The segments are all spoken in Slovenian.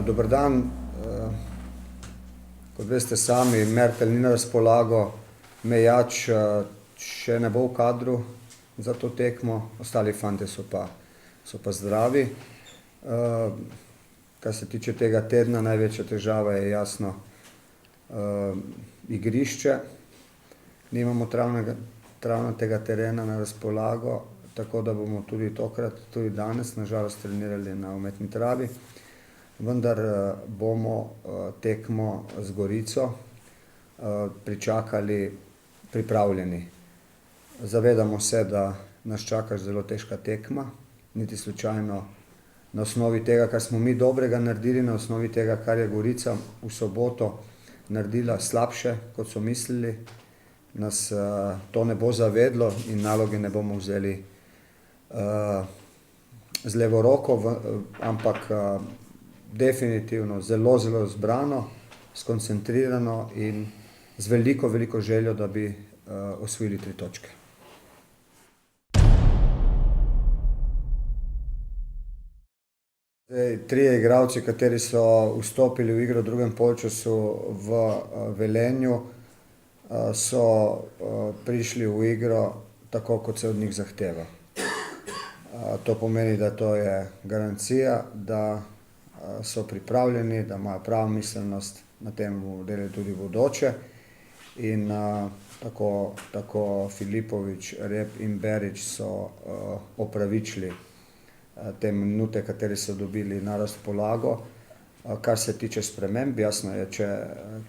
Dober dan. Kot veste sami, Mertelj ni na razpolago, Mejač še ne bo v kadru za to tekmo, ostali fantje so pa zdravi. Kar se tiče tega tedna, največja težava je jasno igrišče. Nimamo travnatega terena na razpolago, tako da bomo tudi tokrat, tudi danes, na žalost trenirali na umetni travi. Vendar bomo tekmo z Gorico pričakali pripravljeni. Zavedamo se, da nas čaka zelo težka tekma, niti slučajno na osnovi tega, kar smo mi dobrega naredili, na osnovi tega, kar je Gorica v soboto naredila slabše, kot so mislili, nas to ne bo zavedlo in naloge ne bomo vzeli z levo roko, ampak definitivno zelo, zelo zbrano, skoncentrirano in z veliko, veliko željo, da bi osvojili 3 točke. Trije igralci, kateri so vstopili v igro v drugem polčasu v Velenju, so prišli v igro tako, kot se od njih zahteva. To pomeni, da to je garancija, da so pripravljeni, da imajo pravo miselnost na tem delu tudi v bodoče. In tako Filipović, Rep in Berić so opravičili te minute, katere so dobili na razpolago. Kar se tiče sprememb, jasno je,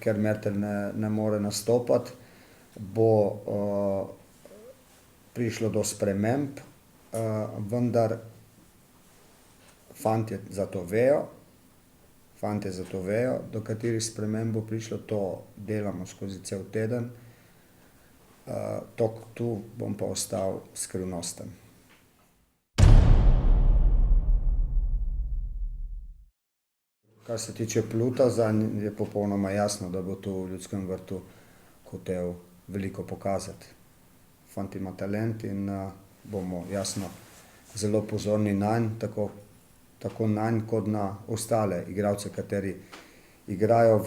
ker Mertelj ne more nastopati, bo prišlo do sprememb, vendar fantje za to vejo, do katerih sprememb bo prišlo, to delamo skozi cel teden. Tu bom pa ostal skrivnosten. Kar se tiče Pluta, zanj je popolnoma jasno, da bo tu v Ljudskem vrtu hotel veliko pokazati. Fant ima talent in bomo jasno zelo pozorni nanj, tako nanj kot na ostale igralce, kateri igrajo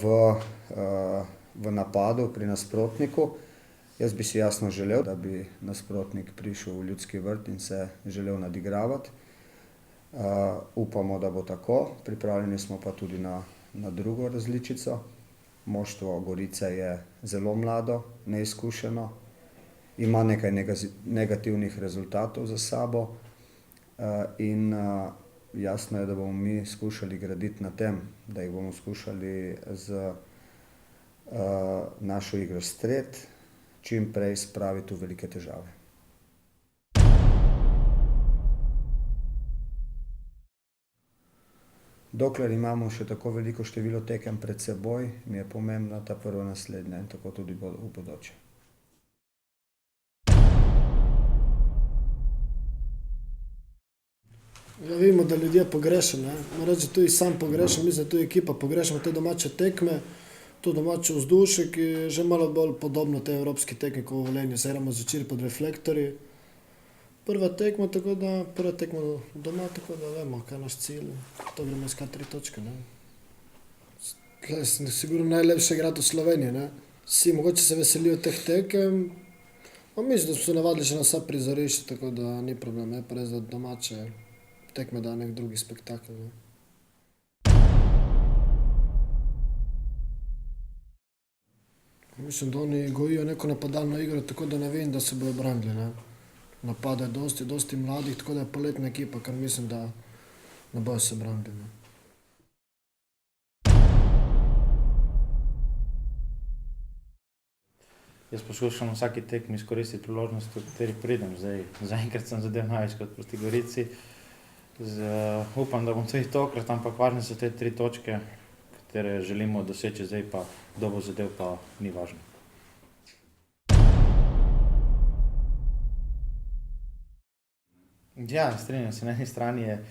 v napadu pri nasprotniku. Jaz bi si jasno želel, da bi nasprotnik prišel v Ljudski vrt in se želel nadigravati. Upamo, da bo tako, pripravljeni smo pa tudi na drugo različico. Moštvo Gorice je zelo mlado, neizkušeno, ima nekaj negativnih rezultatov za sabo in jasno je, da bomo mi skušali graditi na tem, da jih bomo skušali z našo igro stret čim prej spraviti v velike težave. Dokler imamo še tako veliko število tekem pred seboj, mi je pomembna ta prva naslednja in tako tudi bo v bodoče. Ja, vidimo, da ljudje pogrešajo, ne. Moram reči, da tudi sam pogrešam, mislim, da tudi ekipa pogrešamo te domače tekme, to domače vzdušje, ki je že malo bolj podobno tej evropski tekmi, ko v Velenju se igramo zvečer pod reflektorji. Prva tekma doma, tako da vemo, kaj je naš cilj. To gremo iskati 3 točke, ne. Tule je sigurno najlepše igrati v Sloveniji, ne. Vsi mogoče se veselijo teh tekem, pa mislim, da smo se navadili že na vsa prizorišča, tako da ni problem, je pa res, da domače tekme dajo neki drugi spektakel, ne. Mislim, da oni gojijo neko napadalno igro, tako da ne vem, da se bojo branili, ne. Napadajo dosti mladih, tako da je poletna ekipa, kar mislim, da ne bojo se branili, ne. Jaz poskušam v vsaki tekmi izkoristiti priložnost, v kateri pridem. Zaenkrat sem zadel največkrat proti Gorici. Upam, da bom tudi tokrat, ampak važne so te 3 točke, katere želimo doseči, zdaj pa kdo bo zadel, pa ni važno. Ja, strinjam se, na eni strani je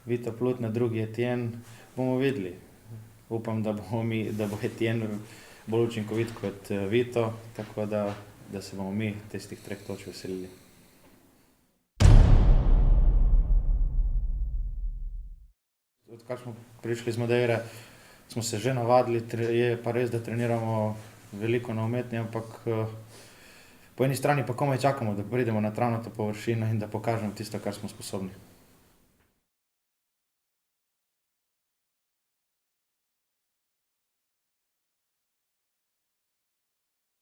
Vito Plut, na drugi Etienne. Bomo videli. Upam, da bo Etienne bolj učinkovit kot Vito, tako da se bomo mi tistih 3 točk veselili. odkar smo prišli iz Madeire, smo se že navadili, je pa res, da treniramo veliko na umetni, ampak po eni strani pa komaj čakamo, da pridemo na travnato površino in da pokažemo tisto, kar smo sposobni.